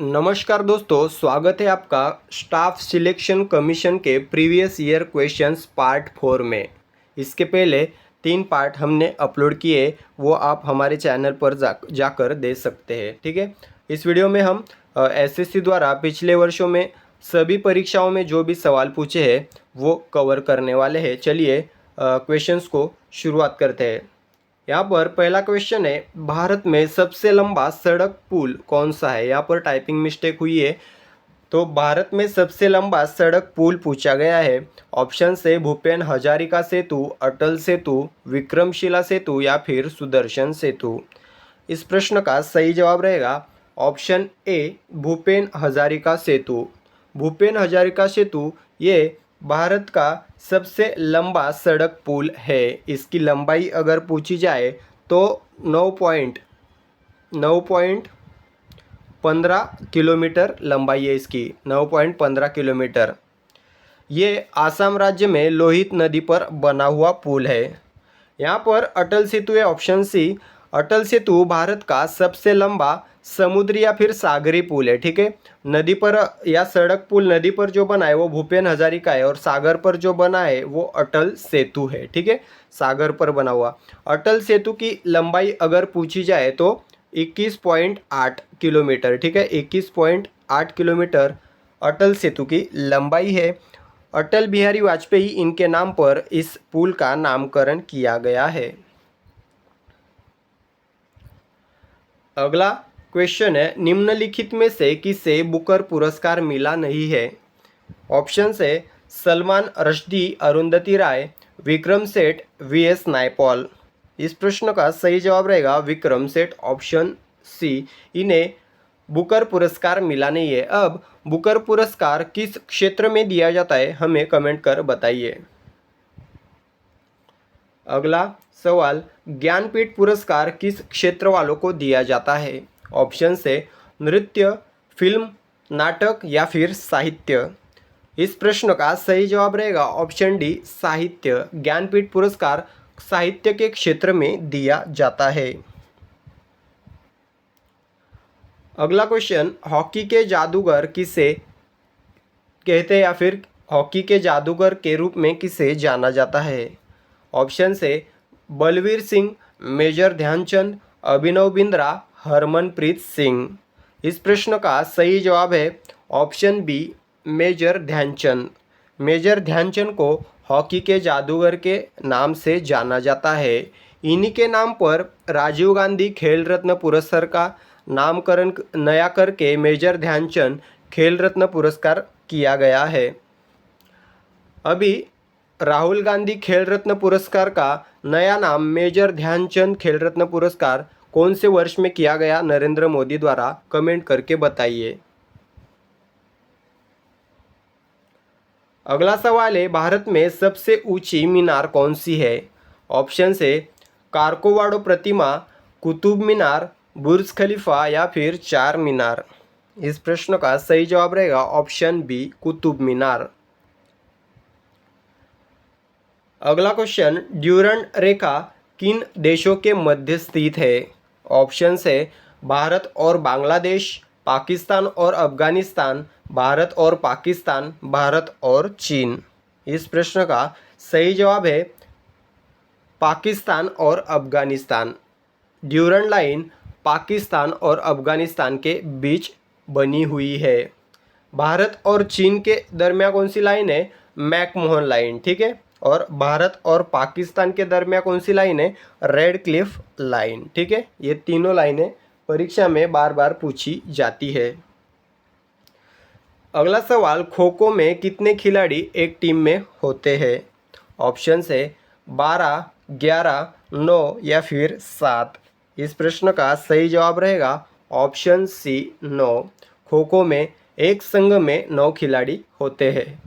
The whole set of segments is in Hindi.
नमस्कार दोस्तों, स्वागत है आपका स्टाफ सिलेक्शन कमीशन के प्रीवियस ईयर क्वेश्चंस पार्ट 4 में। इसके पहले 3 पार्ट हमने अपलोड किए, वो आप हमारे चैनल पर जाकर दे सकते हैं। ठीक है, इस वीडियो में हम एसएससी द्वारा पिछले वर्षों में सभी परीक्षाओं में जो भी सवाल पूछे हैं वो कवर करने वाले हैं। चलिए क्वेश्चंस को शुरुआत करते हैं। यहाँ पर पहला क्वेश्चन है, भारत में सबसे लंबा सड़क पुल कौन सा है। यहाँ पर टाइपिंग मिस्टेक हुई है, तो भारत में सबसे लंबा सड़क पुल पूछा गया है। ऑप्शन से भूपेन हजारिका सेतु, अटल सेतु, विक्रमशिला सेतु या फिर सुदर्शन सेतु। इस प्रश्न का सही जवाब रहेगा ऑप्शन ए, भूपेन हजारिका सेतु। भूपेन हजारिका सेतु ये भारत का सबसे लंबा सड़क पुल है। इसकी लंबाई अगर पूछी जाए तो 9.15 किलोमीटर लंबाई है इसकी, 9.15 किलोमीटर। ये आसाम राज्य में लोहित नदी पर बना हुआ पुल है। यहाँ पर अटल सेतु है, ऑप्शन सी। अटल सेतु भारत का सबसे लंबा समुद्री या फिर सागरी पुल है। ठीक है, नदी पर या सड़क पुल नदी पर जो बना है वो भूपेन हजारिका है, और सागर पर जो बना है वो अटल सेतु है। ठीक है, सागर पर बना हुआ। अटल सेतु की लंबाई अगर पूछी जाए तो 21.8 किलोमीटर। ठीक है, 21.8 किलोमीटर अटल सेतु की लंबाई है। अटल बिहारी वाजपेयी इनके नाम पर इस पुल का नामकरण किया गया है। अगला क्वेश्चन है, निम्नलिखित में से किसे बुकर पुरस्कार मिला नहीं है। ऑप्शन है सलमान रश्दी, अरुंधति राय, विक्रम सेठ, वीएस नायपॉल। इस प्रश्न का सही जवाब रहेगा विक्रम सेठ, ऑप्शन सी। इन्हें बुकर पुरस्कार मिला नहीं है। अब बुकर पुरस्कार किस क्षेत्र में दिया जाता है, हमें कमेंट कर बताइए। अगला सवाल, ज्ञानपीठ पुरस्कार किस क्षेत्र वालों को दिया जाता है। ऑप्शन से नृत्य, फिल्म, नाटक या फिर साहित्य। इस प्रश्न का सही जवाब रहेगा ऑप्शन डी, साहित्य। ज्ञानपीठ पुरस्कार साहित्य के क्षेत्र में दिया जाता है। अगला क्वेश्चन, हॉकी के जादूगर किसे कहते हैं या फिर हॉकी के जादूगर के रूप में किसे जाना जाता है। ऑप्शन से बलवीर सिंह, मेजर ध्यानचंद, अभिनव बिंद्रा, हरमनप्रीत सिंह। इस प्रश्न का सही जवाब है option B, major Dhyan Chand. Major Dhyan Chand को हॉकी के जादूगर के नाम से जाना जाता है। इन्हीं के नाम पर राजीव गांधी खेल रत्न पुरस्कार का नामकरण नया करके मेजर ध्यानचंद खेल रत्न पुरस्कार किया गया है। अभी राहुल गांधी खेल रत्न पुरस्कार का नया नाम मेजर ध्यानचंद खेल रत्न पुरस्कार कौन से वर्ष में किया गया नरेंद्र मोदी द्वारा, कमेंट करके बताइए। अगला सवाल है, भारत में सबसे ऊंची मीनार कौन सी है। ऑप्शन से कारकोवाडो प्रतिमा, कुतुब मीनार, बुर्ज खलीफा या फिर चार मीनार। इस प्रश्न का सही जवाब रहेगा ऑप्शन बी, कुतुब मीनार। अगला क्वेश्चन, ड्यूरंड रेखा किन देशों के मध्य स्थित है। ऑप्शन है भारत और बांग्लादेश, पाकिस्तान और अफगानिस्तान, भारत और पाकिस्तान, भारत और चीन। इस प्रश्न का सही जवाब है पाकिस्तान और अफगानिस्तान। ड्यूरंड लाइन पाकिस्तान और अफगानिस्तान के बीच बनी हुई है। भारत और चीन के दरमियान कौन सी लाइन है, मैकमोहन लाइन। ठीक है, और भारत और पाकिस्तान के दरमियान कौन सी लाइन है, रेड क्लिफ लाइन। ठीक है, ये तीनों लाइनें परीक्षा में बार बार पूछी जाती है। अगला सवाल, खो खो में कितने खिलाड़ी एक टीम में होते हैं। ऑप्शन है 12, 11, 9 या फिर 7। इस प्रश्न का सही जवाब रहेगा ऑप्शन सी, 9। खो खो में एक संघ में 9 खिलाड़ी होते हैं।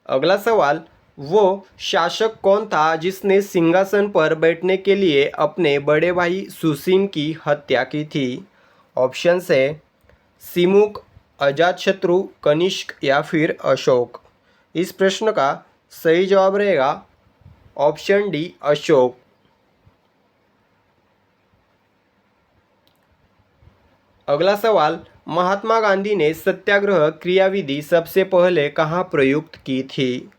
अगला सवाल, वो शासक कौन था जिसने सिंहासन पर बैठने के लिए अपने बड़े भाई सुसीम की हत्या की थी। ऑप्शन है सिमुक, अजातशत्रु, कनिष्क या फिर अशोक। इस प्रश्न का सही जवाब रहेगा ऑप्शन डी, अशोक। अगला सवाल, महात्मा गांधी ने सत्याग्रह क्रियाविधि सबसे पहले कहाँ प्रयुक्त की थी?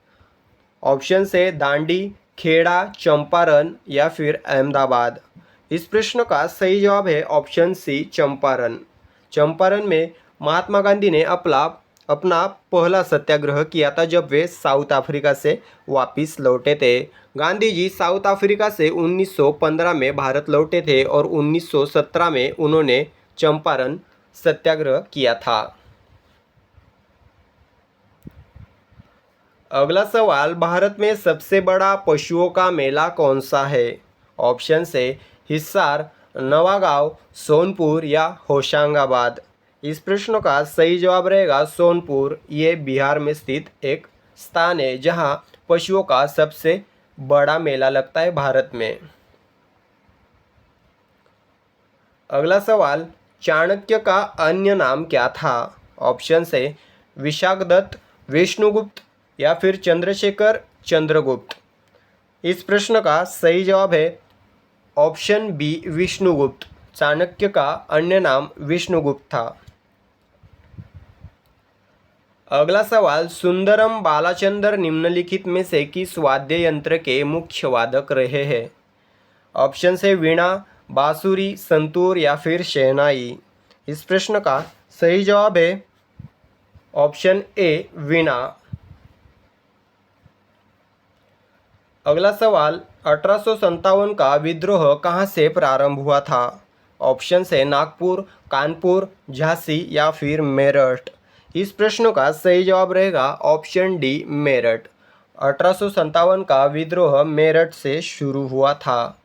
ऑप्शन से दांडी, खेड़ा, चंपारण या फिर अहमदाबाद। इस प्रश्न का सही जवाब है ऑप्शन सी, चंपारण। चंपारण में महात्मा गांधी ने अपना पहला सत्याग्रह किया था जब वे साउथ अफ्रीका से वापस लौटे थे। गांधी जी साउथ अफ्रीका से 1915 में भारत लौटे थे और 1917 में उन्होंने चंपारण सत्याग्रह किया था। अगला सवाल, भारत में सबसे बड़ा पशुओं का मेला कौन सा है? ऑप्शन से हिसार, नवागांव, सोनपुर या होशंगाबाद। इस प्रश्न का सही जवाब रहेगा सोनपुर। ये बिहार में स्थित एक स्थान है जहां पशुओं का सबसे बड़ा मेला लगता है भारत में। अगला सवाल, चाणक्य का अन्य नाम क्या था? ऑप्शन से विशाखदत्त, विष्णुगुप्त या फिर चंद्रशेखर चंद्रगुप्त। इस प्रश्न का सही जवाब है ऑप्शन बी, विष्णुगुप्त। चाणक्य का अन्य नाम विष्णुगुप्त था। अगला सवाल, सुंदरम बालाचंदर निम्नलिखित में से किस वाद्य यंत्र के मुख्य वादक रहे हैं? ऑप्शन से वीणा, बांसुरी, संतूर या फिर शहनाई। इस प्रश्न का सही जवाब है ऑप्शन ए, वीणा। अगला सवाल, 1857 का विद्रोह कहाँ से प्रारंभ हुआ था? ऑप्शन से नागपुर, कानपुर, झांसी या फिर मेरठ। इस प्रश्न का सही जवाब रहेगा ऑप्शन डी, मेरठ। 1857 का विद्रोह मेरठ से शुरू हुआ था।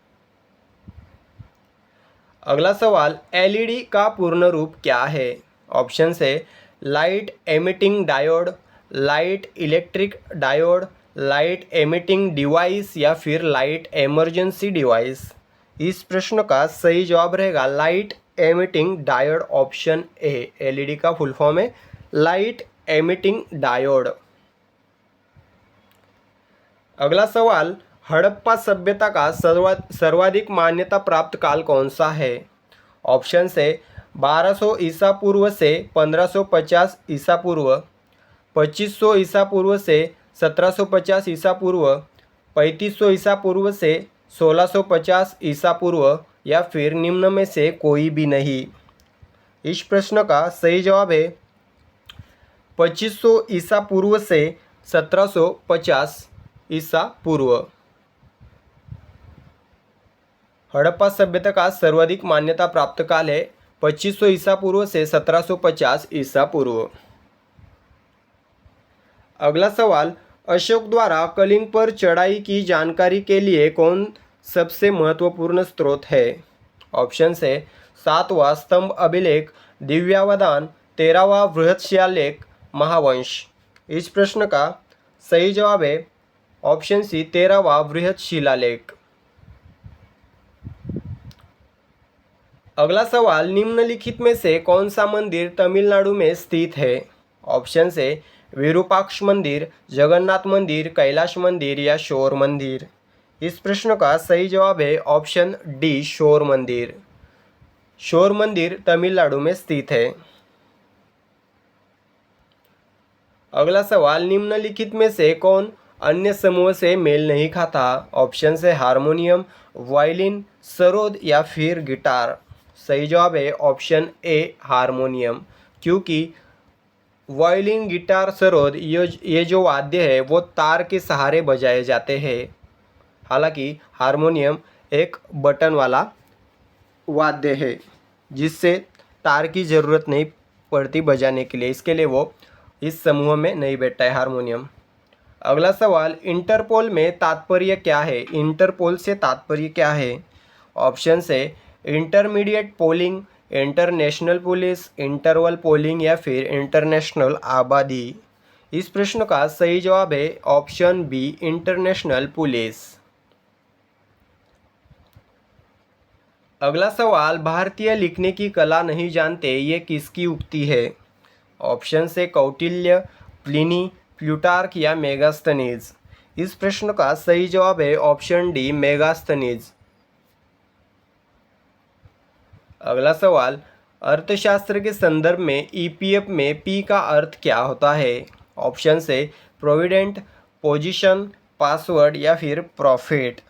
अगला सवाल, एलईडी का पूर्ण रूप क्या है? ऑप्शन से light emitting diode, light electric diode, light emitting device या फिर लाइट इमरजेंसी डिवाइस। इस प्रश्न का सही जवाब रहेगा light emitting diode, option A. LED का फुल फॉर्म है लाइट एमिटिंग डायोड। अगला सवाल, हड़प्पा सभ्यता का सर्वाधिक मान्यता प्राप्त काल कौन सा है? ऑप्शन से 1200 ईसा पूर्व से 1550 ईसा पूर्व, 2500 ईसा पूर्व से 1750 ईसा पूर्व, 3500 ईसा पूर्व से 1650 ईसा पूर्व या फिर निम्न में से कोई भी नहीं। इस प्रश्न का सही जवाब है 2500 ईसा पूर्व से 1750 ईसा पूर्व। हड़प्पा सभ्यता का सर्वाधिक मान्यता प्राप्त काल है 2500 ईसा पूर्व से 1750 ईसा पूर्व। अगला सवाल, अशोक द्वारा कलिंग पर चढ़ाई की जानकारी के लिए कौन सबसे महत्वपूर्ण स्रोत है? ऑप्शन से 7वां स्तंभ अभिलेख, दिव्यावदान, 13वां बृहत्शिलालेख, महावंश। इस प्रश्न का सही जवाब है ऑप्शन सी, 13वां बृहत्शिलालेख। अगला सवाल, निम्नलिखित में से कौन सा मंदिर तमिलनाडु में स्थित है? ऑप्शन से विरूपाक्ष मंदिर, जगन्नाथ मंदिर, कैलाश मंदिर या शोर मंदिर। इस प्रश्न का सही जवाब है ऑप्शन डी, शोर मंदिर। शोर मंदिर तमिलनाडु में स्थित है। अगला सवाल, निम्नलिखित में से कौन अन्य समूह से मेल नहीं खाता? ऑप्शन से हारमोनियम, वायलिन, सरोद या फिर गिटार। सही जवाब है ऑप्शन ए, हारमोनियम, क्योंकि वायलिन, गिटार, सरोद ये जो वाद्य है वो तार के सहारे बजाए जाते हैं। हालांकि हारमोनियम एक बटन वाला वाद्य है जिससे तार की ज़रूरत नहीं पड़ती बजाने के लिए, इसके लिए वो इस समूह में नहीं बैठता है हारमोनियम। अगला सवाल, इंटरपोल में तात्पर्य क्या है? इंटरपोल से तात्पर्य क्या है? ऑप्शन से intermediate polling, international police, interval polling या फिर इंटरनेशनल आबादी। इस प्रश्न का सही जवाब है ऑप्शन बी, इंटरनेशनल पुलिस। अगला सवाल, भारतीय लिखने की कला नहीं जानते ये किसकी उक्ति है? ऑप्शन से कौटिल्य, प्लिनी, प्लूटार्क या मेगास्थनीज। इस प्रश्न का सही जवाब है ऑप्शन डी, मेगास्थनीज। अगला सवाल, अर्थशास्त्र के संदर्भ में ईपीएफ में पी का अर्थ क्या होता है? ऑप्शन से प्रोविडेंट, पोजीशन, पासवर्ड या फिर प्रॉफिट।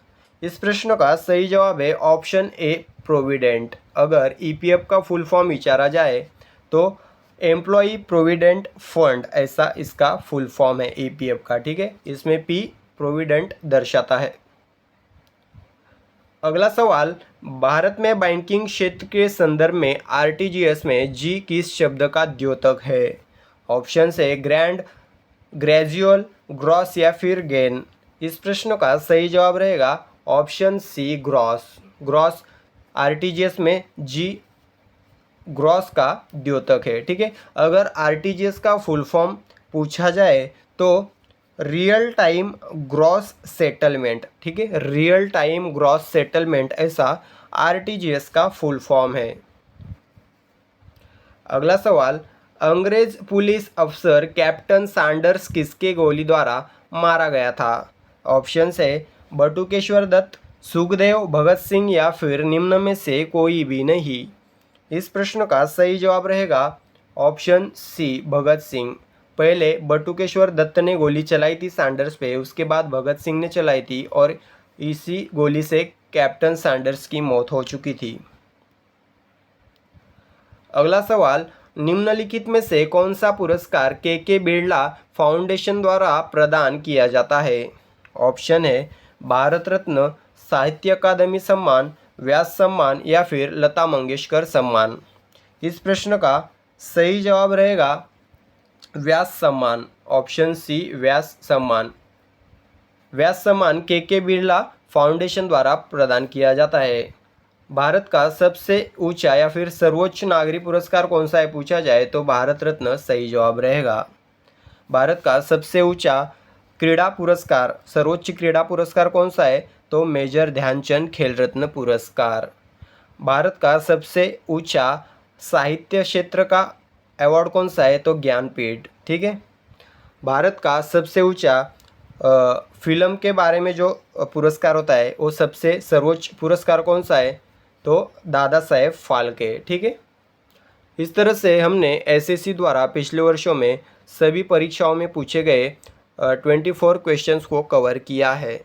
इस प्रश्न का सही जवाब है ऑप्शन ए प्रोविडेंट। अगर ईपीएफ का फुल फॉर्म विचारा जाए तो एम्प्लॉई प्रोविडेंट फंड, ऐसा इसका फुल फॉर्म है ईपीएफ का। ठीक है, इसमें पी प्रोविडेंट दर्शाता है। अगला सवाल, भारत में बैंकिंग क्षेत्र के संदर्भ में आरटीजीएस में जी किस शब्द का द्योतक है? ऑप्शन है ग्रैंड, ग्रेजुअल, ग्रॉस या फिर गेन। इस प्रश्न का सही जवाब रहेगा option C gross. Gross RTGS में जी ग्रॉस का द्योतक है। ठीक है, अगर आरटीजीएस का फुल फॉर्म पूछा जाए तो रियल टाइम ग्रॉस सेटलमेंट। ठीक है, रियल टाइम ग्रॉस सेटलमेंट ऐसा आरटीजीएस का फुल फॉर्म है। अगला सवाल, अंग्रेज पुलिस अफसर कैप्टन सैंडर्स किसके गोली द्वारा मारा गया था? ऑप्शन है बटुकेश्वर दत्त, सुखदेव, भगत सिंह या फिर निम्न में से कोई भी नहीं। इस प्रश्न का सही जवाब रहेगा ऑप्शन सी भगत सिंह। पहले बटुकेश्वर दत्त ने गोली चलाई थी सैंडर्स पे, उसके बाद भगत सिंह ने चलाई थी और इसी गोली से कैप्टन सैंडर्स की मौत हो चुकी थी। अगला सवाल, निम्नलिखित में से कौन सा पुरस्कार के बिरला फाउंडेशन द्वारा प्रदान किया जाता है? ऑप्शन है भारत रत्न, साहित्य अकादमी सम्मान, व्यास सम्मान या फिर लता मंगेशकर सम्मान। इस प्रश्न का सही जवाब रहेगा व्यास सम्मान। ऑप्शन सी व्यास सम्मान। व्यास सम्मान के बिरला फाउंडेशन द्वारा प्रदान किया जाता है। भारत का सबसे ऊंचा या फिर सर्वोच्च नागरिक पुरस्कार कौन सा है पूछा जाए तो भारत रत्न सही जवाब रहेगा। भारत का सबसे ऊंचा क्रीड़ा पुरस्कार, सर्वोच्च क्रीड़ा पुरस्कार कौन सा है तो मेजर ध्यानचंद खेल रत्न पुरस्कार। भारत का सबसे ऊंचा साहित्य क्षेत्र का अवार्ड कौन सा है तो ज्ञानपीठ। ठीक है, भारत का सबसे ऊंचा फिल्म के बारे में जो पुरस्कार होता है वो सबसे सर्वोच्च पुरस्कार कौन सा है तो दादा साहेब फाल्के। ठीक है, इस तरह से हमने एसएससी द्वारा पिछले वर्षों में सभी परीक्षाओं में पूछे गए 24 क्वेश्चंस को कवर किया है।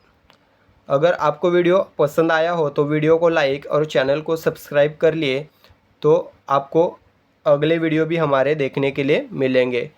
अगर आपको वीडियो पसंद आया हो तो वीडियो को लाइक और चैनल को सब्सक्राइब कर लिए तो आपको अगले वीडियो भी हमारे देखने के लिए मिलेंगे।